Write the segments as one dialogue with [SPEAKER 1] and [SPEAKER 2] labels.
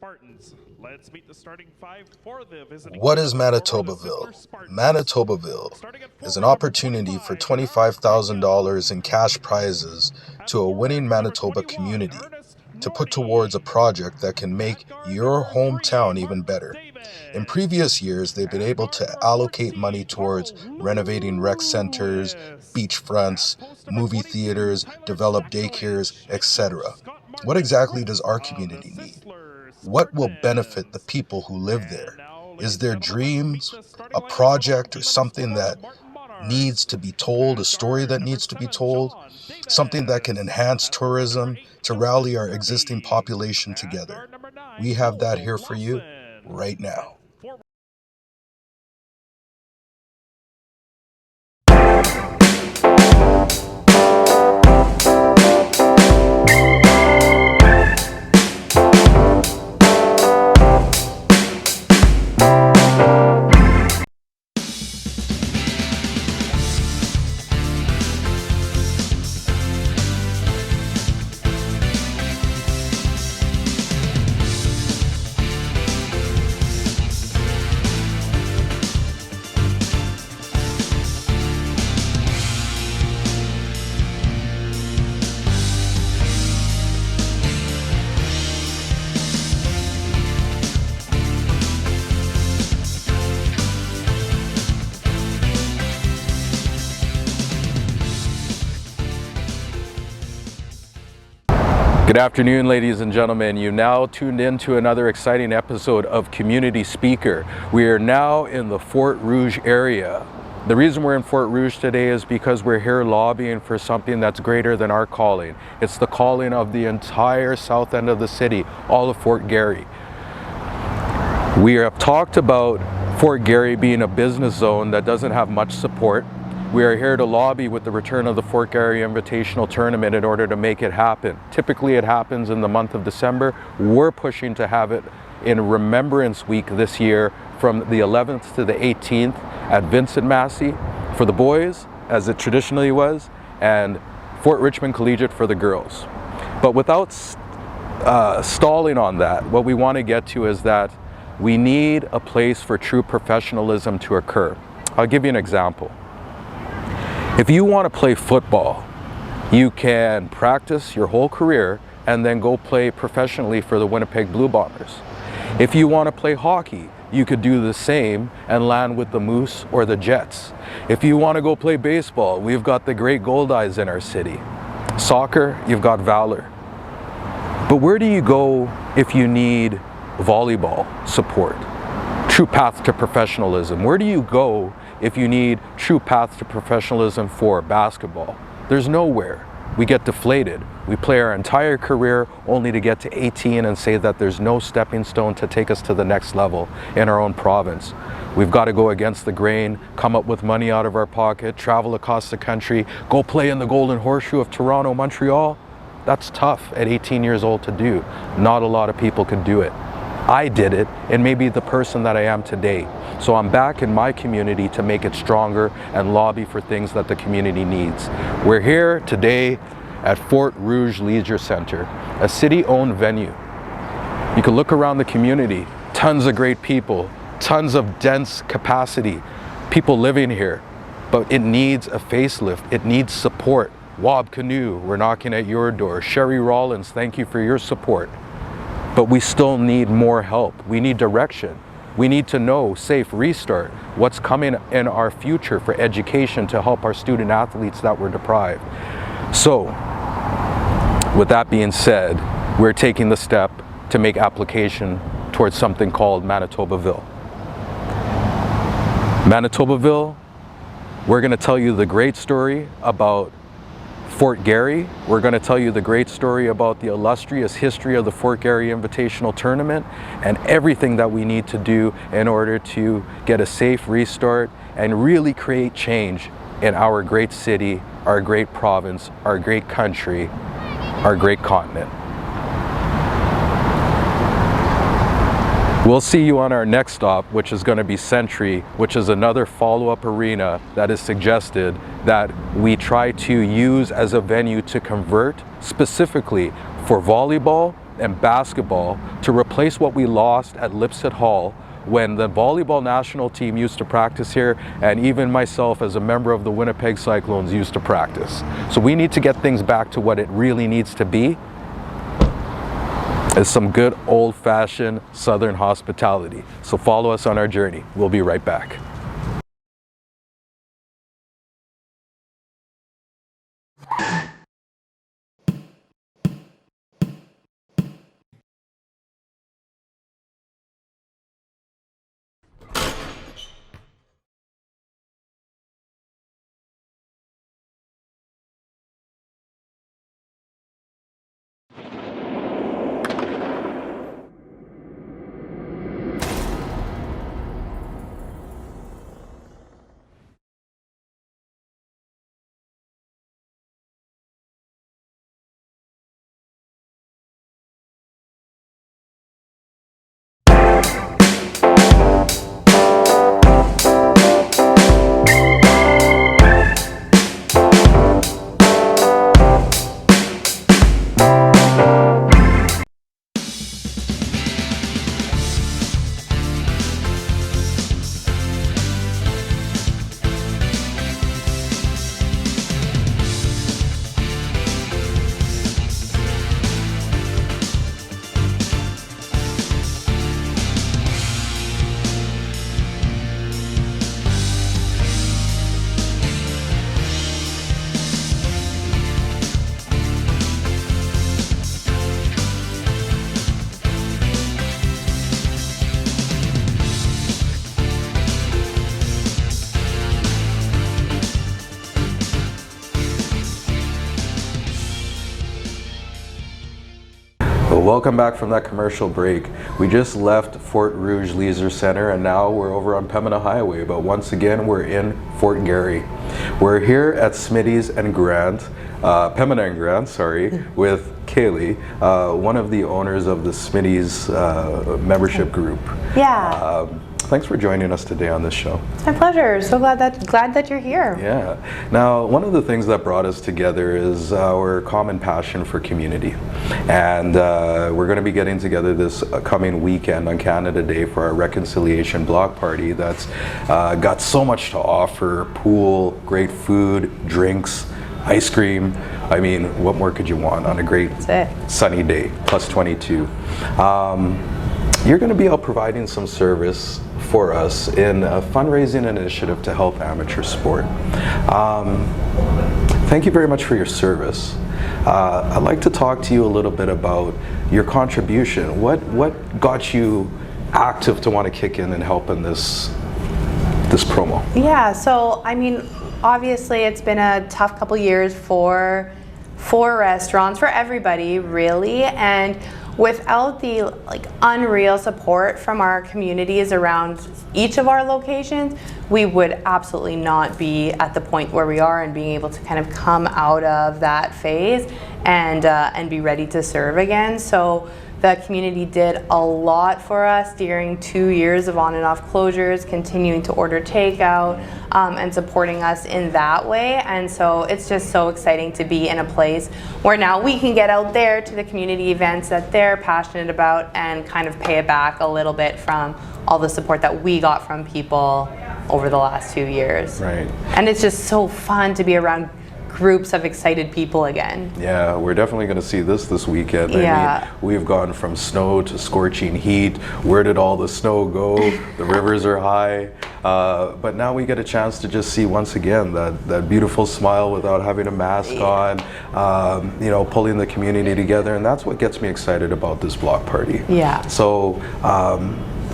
[SPEAKER 1] Spartans. Let's meet the starting five for the visiting.
[SPEAKER 2] What is Manitobaville? Manitobaville is an opportunity for $25,000 in cash prizes to a winning Manitoba community to put towards a project that can make your hometown even better. In previous years, they've been able to allocate money towards renovating rec centers, beachfronts, movie theaters, develop daycares, etc. What exactly does our community need? What will benefit the people who live there? Is there dreams, a project, or something that needs to be told, a story that needs to be told, something that can enhance tourism to rally our existing population together? We have that here for you right now.
[SPEAKER 3] Good afternoon, ladies and gentlemen. You now tuned in to another exciting episode of Community Speaker. We are now in the Fort Rouge area. The reason we're in Fort Rouge today is because we're here lobbying for something that's greater than our calling. It's the calling of the entire south end of the city, all of Fort Garry. We have talked about Fort Garry being a business zone that doesn't have much support. We are here to lobby with the return of the Fort Garry Invitational Tournament in order to make it happen. Typically it happens in the month of December. We're pushing to have it in Remembrance Week this year from the 11th to the 18th at Vincent Massey for the boys, as it traditionally was, and Fort Richmond Collegiate for the girls. But without stalling on that, what we want to get to is that we need a place for true professionalism to occur. I'll give you an example. If you want to play football, you can practice your whole career and then go play professionally for the Winnipeg Blue Bombers. If you want to play hockey, you could do the same and land with the Moose or the Jets. If you want to go play baseball, we've got the great Goldeyes in our city. Soccer, you've got Valor. But where do you go if you need volleyball support? True path to professionalism. Where do you go if you need true path to professionalism for basketball? There's nowhere. We get deflated. We play our entire career only to get to 18 and say that there's no stepping stone to take us to the next level in our own province. We've got to go against the grain, come up with money out of our pocket, travel across the country, go play in the Golden Horseshoe of Toronto, Montreal. That's tough at 18 years old to do. Not a lot of people can do it. I did it and may be the person that I am today. So I'm back in my community to make it stronger and lobby for things that the community needs. We're here today at Fort Rouge Leisure Center, a city-owned venue. You can look around the community, tons of great people, tons of dense capacity, people living here, but it needs a facelift, it needs support. Wob Canoe, we're knocking at your door. Sherry Rollins, thank you for your support. But we still need more help. We need direction. We need to know, safe restart, what's coming in our future for education to help our student athletes that were deprived. So, with that being said, we're taking the step to make application towards something called Manitobaville. Manitobaville, we're going to tell you the great story about Fort Garry. We're going to tell you the great story about the illustrious history of the Fort Garry Invitational Tournament and everything that we need to do in order to get a safe restart and really create change in our great city, our great province, our great country, our great continent. We'll see you on our next stop, which is going to be Century, which is another follow-up arena that is suggested that we try to use as a venue to convert specifically for volleyball and basketball to replace what we lost at Lipset Hall when the volleyball national team used to practice here, and even myself as a member of the Winnipeg Cyclones used to practice. So we need to get things back to what it really needs to be. Is some good old-fashioned Southern hospitality. So follow us on our journey. We'll be right back. Welcome back from that commercial break. We just left Fort Rouge Leisure Center and now we're over on Pembina Highway, but once again we're in Fort Garry. We're here at Smitty's and Grant, Pembina and Grant, sorry, with Kaylee, one of the owners of the Smitty's membership group.
[SPEAKER 4] Yeah.
[SPEAKER 3] Thanks for joining us today on this show.
[SPEAKER 4] It's my pleasure. So glad that you're here.
[SPEAKER 3] Yeah. Now, one of the things that brought us together is our common passion for community. And we're going to be getting together this coming weekend on Canada Day for our Reconciliation Block Party that's got so much to offer: pool, great food, drinks, ice cream. I mean, what more could you want on a great sunny day, plus 22. You're going to be out providing some service for us in a fundraising initiative to help amateur sport. Thank you very much for your service. I'd like to talk to you a little bit about your contribution. What got you active to want to kick in and help in this promo?
[SPEAKER 4] Yeah, so I mean, obviously it's been a tough couple years for restaurants, for everybody really, and without the unreal support from our communities around each of our locations, we would absolutely not be at the point where we are and being able to kind of come out of that phase and be ready to serve again. So the community did a lot for us during 2 years of on and off closures, continuing to order takeout and supporting us in that way. And so it's just so exciting to be in a place where now we can get out there to the community events that they're passionate about and kind of pay it back a little bit from all the support that we got from people over the last 2 years.
[SPEAKER 3] Right.
[SPEAKER 4] And it's just so fun to be around groups of excited people again.
[SPEAKER 3] Yeah, we're definitely going to see this weekend.
[SPEAKER 4] Yeah.
[SPEAKER 3] I mean, we've gone from snow to scorching heat. Where did all the snow go? The rivers are high. But now we get a chance to just see once again that beautiful smile without having a mask on, you know, pulling the community together. And that's what gets me excited about this block party.
[SPEAKER 4] Yeah.
[SPEAKER 3] So,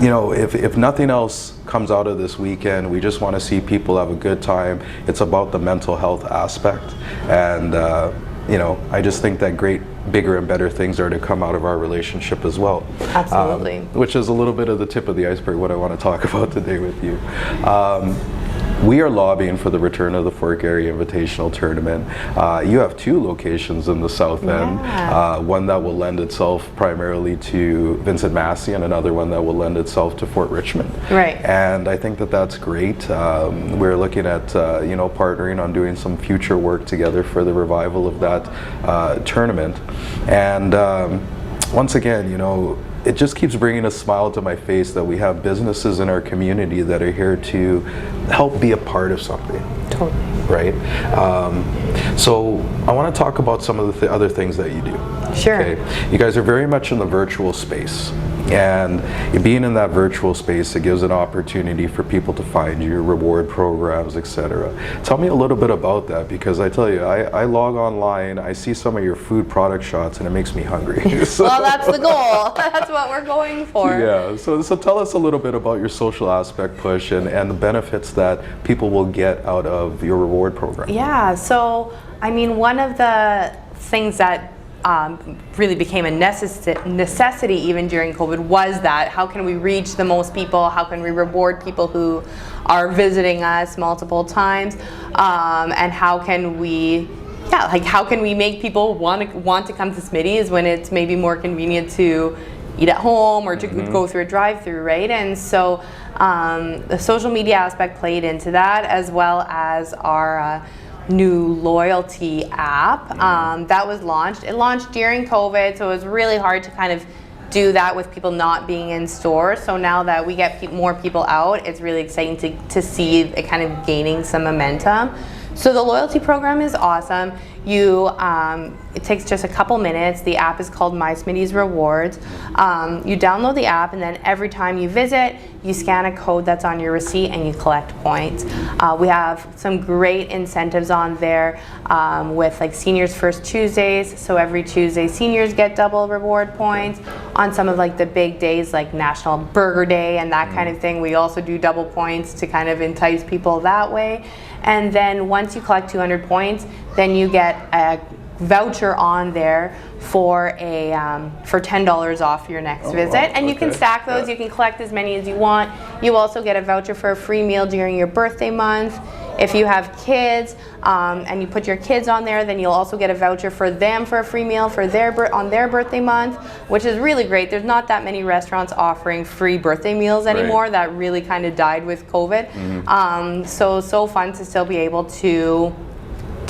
[SPEAKER 3] you know, if nothing else comes out of this weekend, we just want to see people have a good time. It's about the mental health aspect, and you know, I just think that great, bigger and better things are to come out of our relationship as well.
[SPEAKER 4] Absolutely.
[SPEAKER 3] Which is a little bit of the tip of the iceberg, what I want to talk about today with you. We are lobbying for the return of the Fort Garry Invitational Tournament. You have 2 locations in the South End, one that will lend itself primarily to Vincent Massey and another one that will lend itself to Fort Richmond.
[SPEAKER 4] Right.
[SPEAKER 3] And I think that that's great. We're looking at you know, partnering on doing some future work together for the revival of that tournament. And once again, you know, it just keeps bringing a smile to my face that we have businesses in our community that are here to help be a part of something.
[SPEAKER 4] Totally.
[SPEAKER 3] Right? So I want to talk about some of the other things that you do.
[SPEAKER 4] Sure.
[SPEAKER 3] Okay? You guys are very much in the virtual space. And being in that virtual space, it gives an opportunity for people to find you, reward programs, etc. Tell me a little bit about that, because I tell you, I log online, I see some of your food product shots, and it makes me hungry. So,
[SPEAKER 4] well, that's the goal. That's what we're going for.
[SPEAKER 3] Yeah, so tell us a little bit about your social aspect push and the benefits that people will get out of your reward program.
[SPEAKER 4] Yeah, so I mean, one of the things that really became a necessity even during COVID was that how can we reach the most people, how can we reward people who are visiting us multiple times, and how can we how can we make people want to come to Smitty's when it's maybe more convenient to eat at home or to go through a drive-through, right? And so the social media aspect played into that, as well as our new loyalty app that was launched. It launched during COVID, so it was really hard to kind of do that with people not being in stores. So now that we get more people out, it's really exciting to see it kind of gaining some momentum. So the loyalty program is awesome. It takes just a couple minutes. The app is called My Smitty's Rewards. You download the app, and then every time you visit, you scan a code that's on your receipt and you collect points. We have some great incentives on there with like Seniors First Tuesdays. So every Tuesday, seniors get double reward points. On some of like the big days like National Burger Day and that kind of thing, we also do double points to kind of entice people that way. And then once you collect 200 points, then you get a voucher on there for for $10 off your next visit.
[SPEAKER 3] Wow.
[SPEAKER 4] And you can stack those. You can collect as many as you want. You also get a voucher for a free meal during your birthday month. If you have kids and you put your kids on there, then you'll also get a voucher for them for a free meal for on their birthday month, which is really great. There's not that many restaurants offering free birthday meals anymore.
[SPEAKER 3] Right.
[SPEAKER 4] That really kind of died with COVID. So fun to still be able to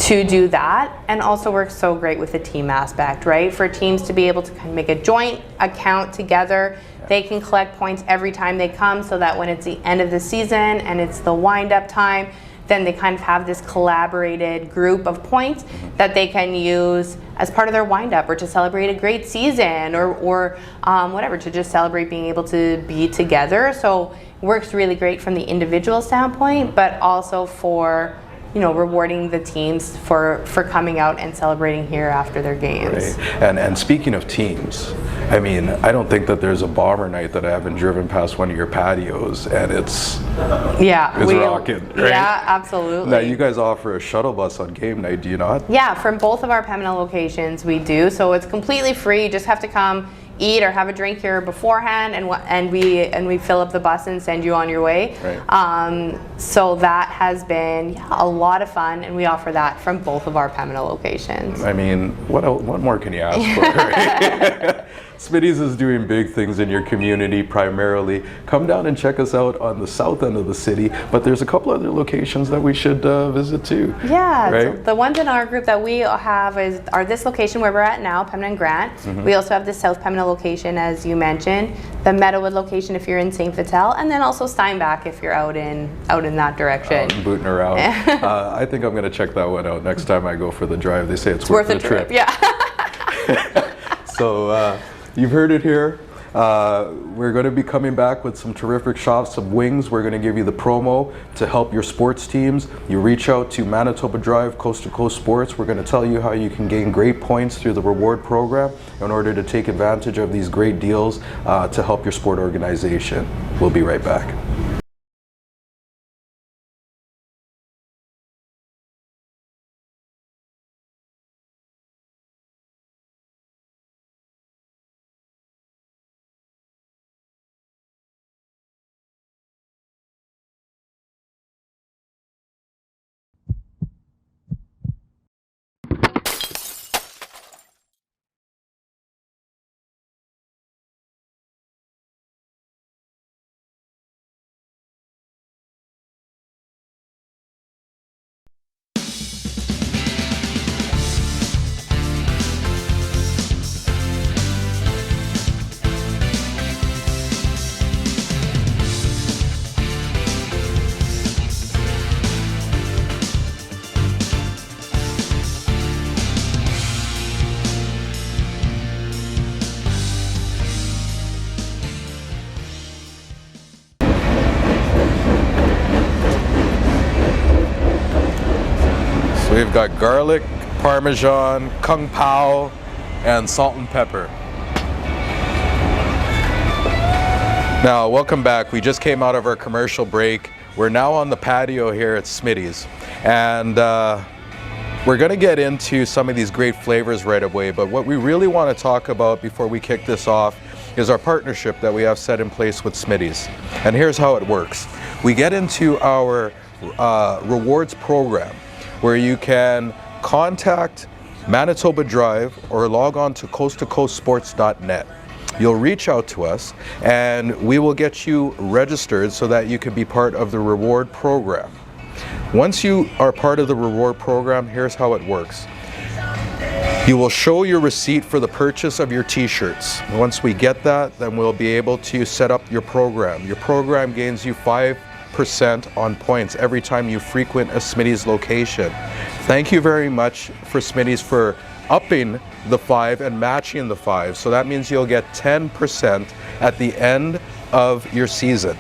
[SPEAKER 4] do that, and also works so great with the team aspect, right? For teams to be able to kind of make a joint account together, they can collect points every time they come, so that when it's the end of the season and it's the wind-up time, then they kind of have this collaborated group of points that they can use as part of their wind-up, or to celebrate a great season, or whatever, to just celebrate being able to be together. So it works really great from the individual standpoint, but also for rewarding the teams for coming out and celebrating here after their games.
[SPEAKER 3] Right. And speaking of teams, I mean, I don't think that there's a Bomber night that I haven't driven past one of your patios and it's rocking, right?
[SPEAKER 4] Yeah, absolutely.
[SPEAKER 3] Now you guys offer a shuttle bus on game night, do you not?
[SPEAKER 4] Yeah, from both of our Pembina locations we do. So it's completely free. You just have to come eat or have a drink here beforehand, and we fill up the bus and send you on your way.
[SPEAKER 3] Right.
[SPEAKER 4] So that has been a lot of fun, and we offer that from both of our Pembina locations.
[SPEAKER 3] I mean, what more can you ask for? Right? Smitty's is doing big things in your community primarily. Come down and check us out on the south end of the city, but there's a couple other locations that we should visit too.
[SPEAKER 4] Yeah,
[SPEAKER 3] right?
[SPEAKER 4] So the ones in our group that we have are this location where we're at now, Pembina and Grant. We also have the South Pembina location, as you mentioned, the Meadowood location if you're in St. Vital, and then also Steinbach if you're out in that direction.
[SPEAKER 3] Booting around. I think I'm going to check that one out next time I go for the drive. They say it's worth the trip.
[SPEAKER 4] Yeah.
[SPEAKER 3] So you've heard it here. We're going to be coming back with some terrific shots of wings. We're going to give you the promo to help your sports teams. You reach out to Manitoba Drive Coast to Coast Sports. We're going to tell you how you can gain great points through the reward program in order to take advantage of these great deals to help your sport organization. We'll be right back. We've got garlic, parmesan, kung pao, and salt and pepper. Now, welcome back. We just came out of our commercial break. We're now on the patio here at Smitty's, and we're going to get into some of these great flavors right away, but what we really want to talk about before we kick this off is our partnership that we have set in place with Smitty's. And here's how it works. We get into our rewards program where you can contact Manitoba Drive or log on to coasttocoastsports.net. You'll reach out to us and we will get you registered so that you can be part of the reward program. Once you are part of the reward program, here's how it works. You will show your receipt for the purchase of your t-shirts. Once we get that, then we'll be able to set up your program. Your program gains you 5% on points every time you frequent a Smitty's location. Thank you very much for Smitty's for upping the 5 and matching the 5. So that means you'll get 10% at the end of your season.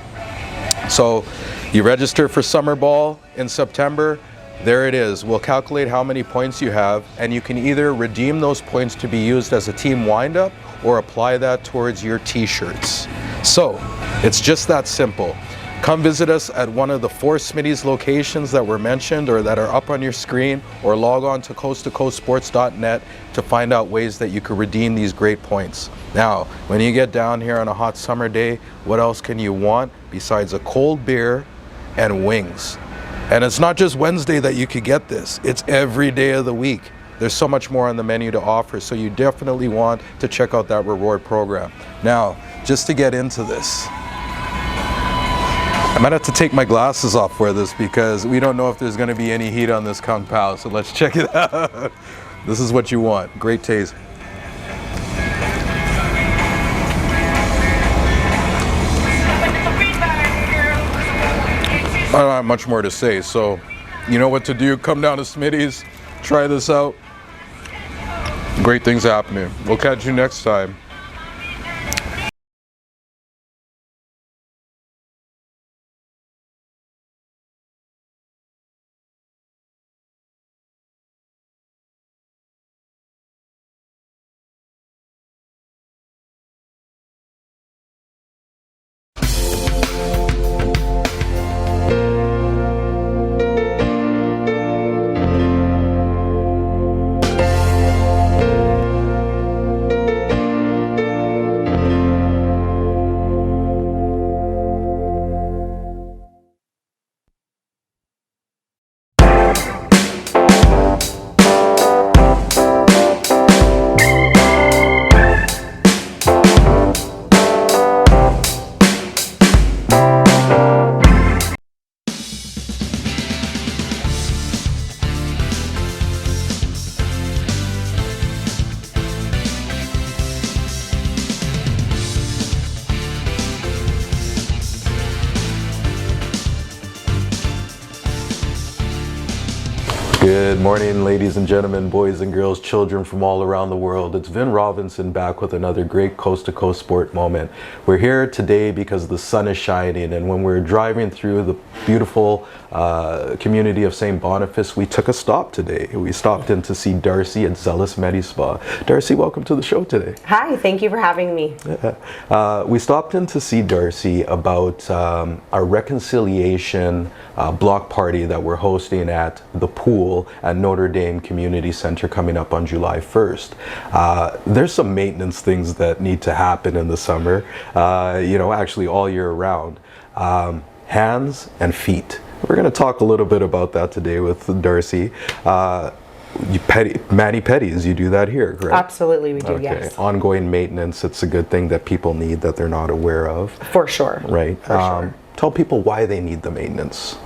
[SPEAKER 3] So you register for summer ball in September. There it is. We'll calculate how many points you have, and you can either redeem those points to be used as a team wind-up or apply that towards your t-shirts. So it's just that simple. Come visit us at one of the 4 Smitty's locations that were mentioned or that are up on your screen, or log on to coasttocoastsports.net to find out ways that you can redeem these great points. Now, when you get down here on a hot summer day, what else can you want besides a cold beer and wings? And it's not just Wednesday that you could get this, it's every day of the week. There's so much more on the menu to offer, so you definitely want to check out that reward program. Now, just to get into this, I might have to take my glasses off for this because we don't know if there's going to be any heat on this kung pao, so let's check it out. This is what you want. Great taste. I don't have much more to say, so you know what to do. Come down to Smitty's, try this out. Great things happening. We'll catch you next time. Good morning, ladies and gentlemen, boys and girls, children from all around the world. It's Vin Robinson back with another great Coast to Coast sport moment. We're here today because the sun is shining, and when we're driving through the beautiful community of St. Boniface, we took a stop today. We stopped in to see Darcy at Zealous Medi Spa. Darcy, welcome to the show today.
[SPEAKER 5] Hi, thank you for having me.
[SPEAKER 3] We stopped in to see Darcy about our reconciliation block party that we're hosting at the pool at Notre Dame Community Center coming up on July 1st. There's some maintenance things that need to happen in the summer, actually all year round. Hands and feet. We're going to talk a little bit about that today with Darcy. Mani-pedis, you do that here, correct?
[SPEAKER 5] Absolutely, we do,
[SPEAKER 3] okay.
[SPEAKER 5] yes.
[SPEAKER 3] Ongoing maintenance, it's a good thing that people need that they're not aware of.
[SPEAKER 5] For sure.
[SPEAKER 3] Right.
[SPEAKER 5] For sure.
[SPEAKER 3] Tell people why they need the maintenance.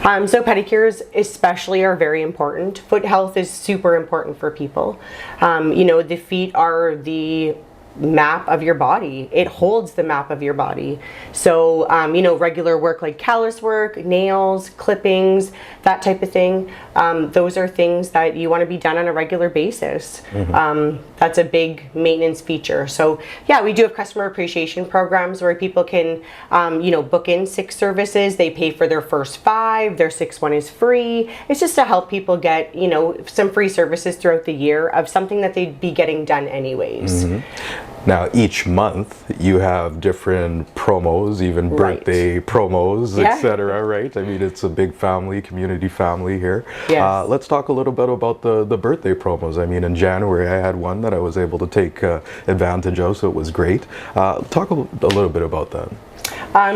[SPEAKER 5] So pedicures especially are very important. Foot health is super important for people. The feet are the map of your body. It holds the map of your body. So, you know, regular work like callus work, nails, clippings, that type of thing. Those are things that you want to be done on a regular basis. That's a big maintenance feature. So yeah, we do have customer appreciation programs where people can, you know, book in 6 services. They pay for their first 5, their 6th one is free. It's just to help people get, you know, some free services throughout the year of something that they'd be getting done anyways.
[SPEAKER 3] Now, each month you have different promos, even birthday promos, etc., right? I mean, it's a big family, community family here.
[SPEAKER 5] Yes.
[SPEAKER 3] Let's talk a little bit about the birthday promos. I mean, in January, I had one that I was able to take advantage of, so it was great. Talk a little bit about that.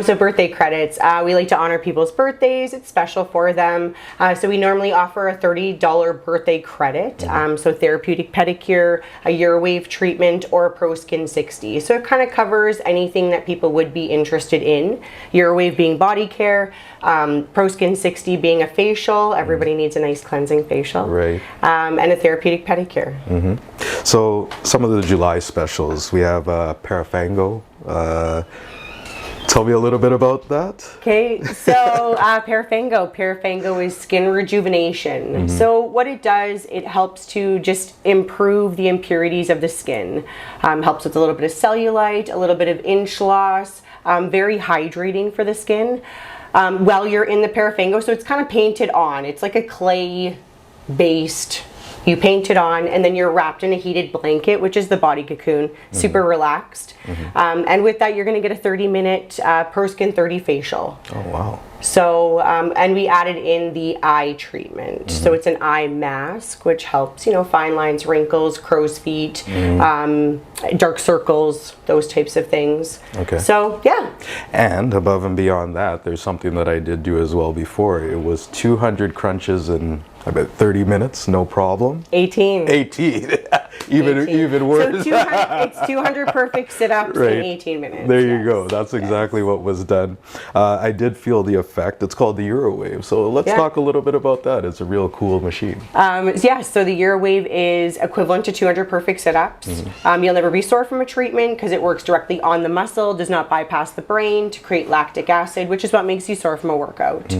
[SPEAKER 5] So birthday credits, we like to honor people's birthdays. It's special for them. So we normally offer a $30 birthday credit. So therapeutic pedicure, a Eurowave treatment, or a Pro Skin 60. So it kind of covers anything that people would be interested in. Eurowave being body care, Pro Skin 60 being a facial. Everybody needs a nice cleansing facial.
[SPEAKER 3] Right.
[SPEAKER 5] And a therapeutic pedicure.
[SPEAKER 3] So some of the July specials, we have Parafango. Tell me a little bit about that.
[SPEAKER 5] Okay, so Parafango is skin rejuvenation. So what it does, it helps to just improve the impurities of the skin. Helps with a little bit of cellulite, a little bit of inch loss, very hydrating for the skin. While you're in the Parafango, so it's kind of painted on. It's like a clay based. You paint it on, and then you're wrapped in a heated blanket, which is the body cocoon, super relaxed. And with that, you're going to get a 30-minute Pro Skin 30 facial.
[SPEAKER 3] Oh, wow.
[SPEAKER 5] So, and we added in the eye treatment. So it's an eye mask, which helps, you know, fine lines, wrinkles, crow's feet, dark circles, those types of things.
[SPEAKER 3] Okay.
[SPEAKER 5] So, yeah.
[SPEAKER 3] And above and beyond that, there's something that I did do as well before. It was 200 crunches in about 30 minutes, no problem.
[SPEAKER 5] 18.
[SPEAKER 3] Even worse.
[SPEAKER 5] So it's 200 perfect sit-ups in 18 minutes.
[SPEAKER 3] There you go. That's exactly what was done. I did feel the effect. It's called the Eurowave. So let's talk a little bit about that. It's a real cool machine.
[SPEAKER 5] So the Eurowave is equivalent to 200 perfect sit-ups. You'll never be sore from a treatment because it works directly on the muscle, does not bypass the brain to create lactic acid, which is what makes you sore from a workout.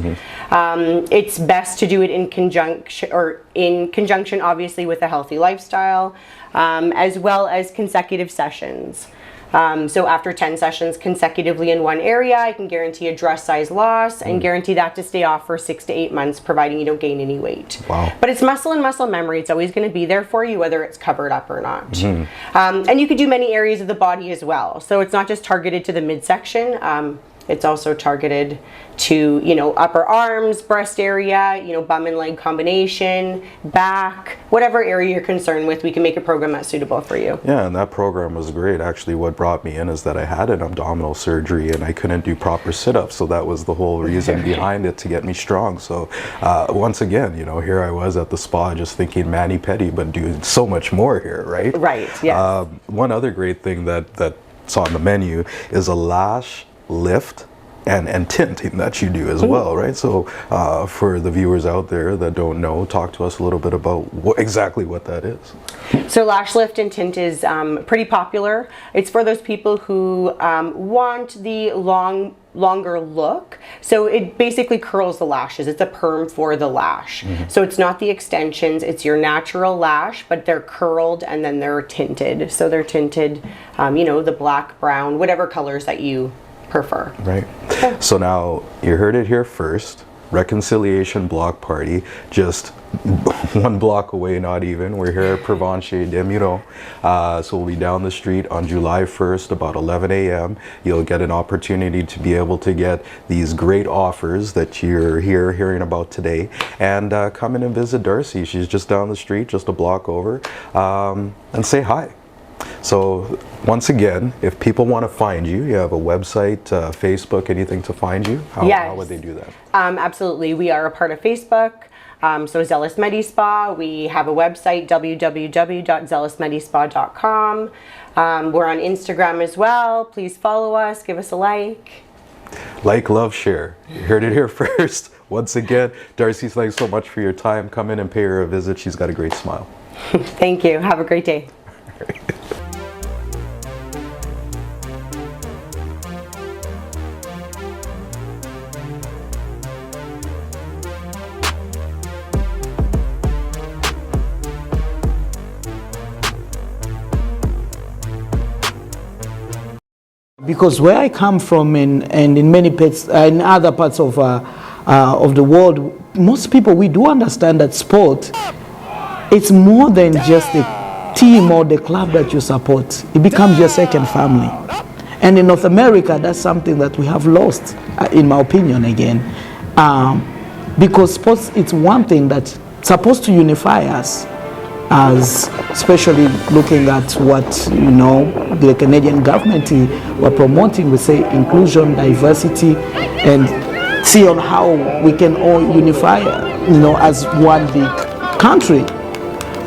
[SPEAKER 5] It's best to do it in conjunction, obviously, with a healthy lifestyle, as well as consecutive sessions. So after 10 sessions consecutively in one area, I can guarantee a dress size loss and guarantee that to stay off for 6 to 8 months, providing you don't gain any weight.
[SPEAKER 3] Wow.
[SPEAKER 5] But it's muscle and muscle memory. It's always going to be there for you, whether it's covered up or not. And you could do many areas of the body as well. So it's not just targeted to the midsection. It's also targeted to, you know, upper arms, breast area, you know, bum and leg combination, back, whatever area you're concerned with, we can make a program that's suitable for you.
[SPEAKER 3] Yeah, and that program was great. Actually, what brought me in is that I had an abdominal surgery and I couldn't do proper sit-ups, so that was the whole reason behind it, to get me strong. So once again, you know, here I was at the spa just thinking mani-pedi, but doing so much more here, right?
[SPEAKER 5] Right, yeah.
[SPEAKER 3] One other great thing that's on the menu is a lash lift and tinting that you do as well, right? So for the viewers out there that don't know, talk to us a little bit about exactly what that is.
[SPEAKER 5] So lash lift and tint is pretty popular. It's for those people who want the longer look. So it basically curls the lashes. It's a perm for the lash. So it's not the extensions, it's your natural lash, but they're curled and then they're tinted. So they're tinted, you know, the black, brown, whatever colors that you prefer.
[SPEAKER 3] Right. So now you heard it here first. Reconciliation Block Party, just 1 block away, not even. We're here at Provencher Demuro. So we'll be down the street on July 1st, about 11 a.m. You'll get an opportunity to be able to get these great offers that you're here hearing about today. And come in and visit Darcy. She's just down the street, just a block over, and say hi. So once again, if people want to find you, you have a website, Facebook, anything to find you? How would they do that?
[SPEAKER 5] Absolutely. We are a part of Facebook. So Zealous Medispa. We have a website, www.zealousmedispa.com. We're on Instagram as well. Please follow us. Give us a like.
[SPEAKER 3] Like, love, share. You heard it here first. Once again, Darcy, thanks so much for your time. Come in and pay her a visit. She's got a great smile.
[SPEAKER 5] Thank you. Have a great day.
[SPEAKER 6] because where I come from and in many parts, in other parts of the world, most people, we do understand that sport, it's more than just the team or the club that you support. It becomes your second family. And in North America, that's something that we have lost, in my opinion, again. Because sports, it's one thing that's supposed to unify us, as especially looking at what, you know, the Canadian government were promoting. We say inclusion, diversity, and see on how we can all unify, you know, as one big country.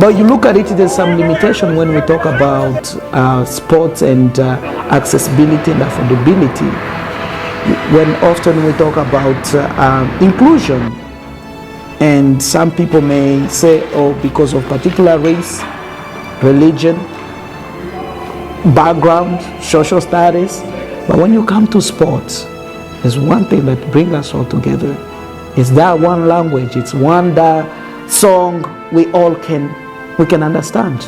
[SPEAKER 6] But you look at it, there's some limitation when we talk about sports and accessibility and affordability. When often we talk about inclusion, and some people may say, oh, because of particular race, religion, background, social status. But when you come to sports, there's one thing that brings us all together. It's that one language, it's one that song we can understand,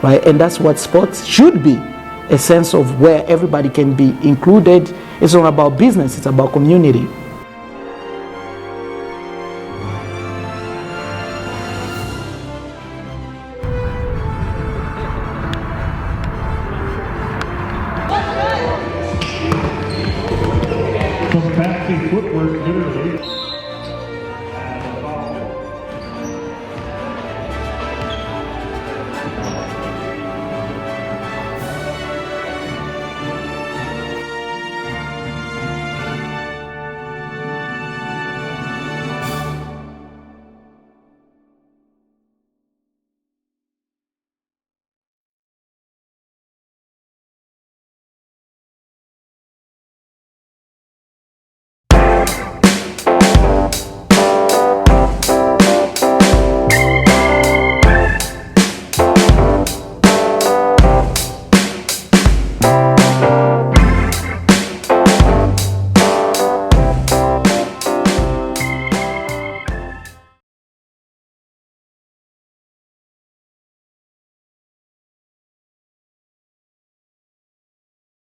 [SPEAKER 6] right? And that's what sports should be, a sense of where everybody can be included. It's not about business, it's about community.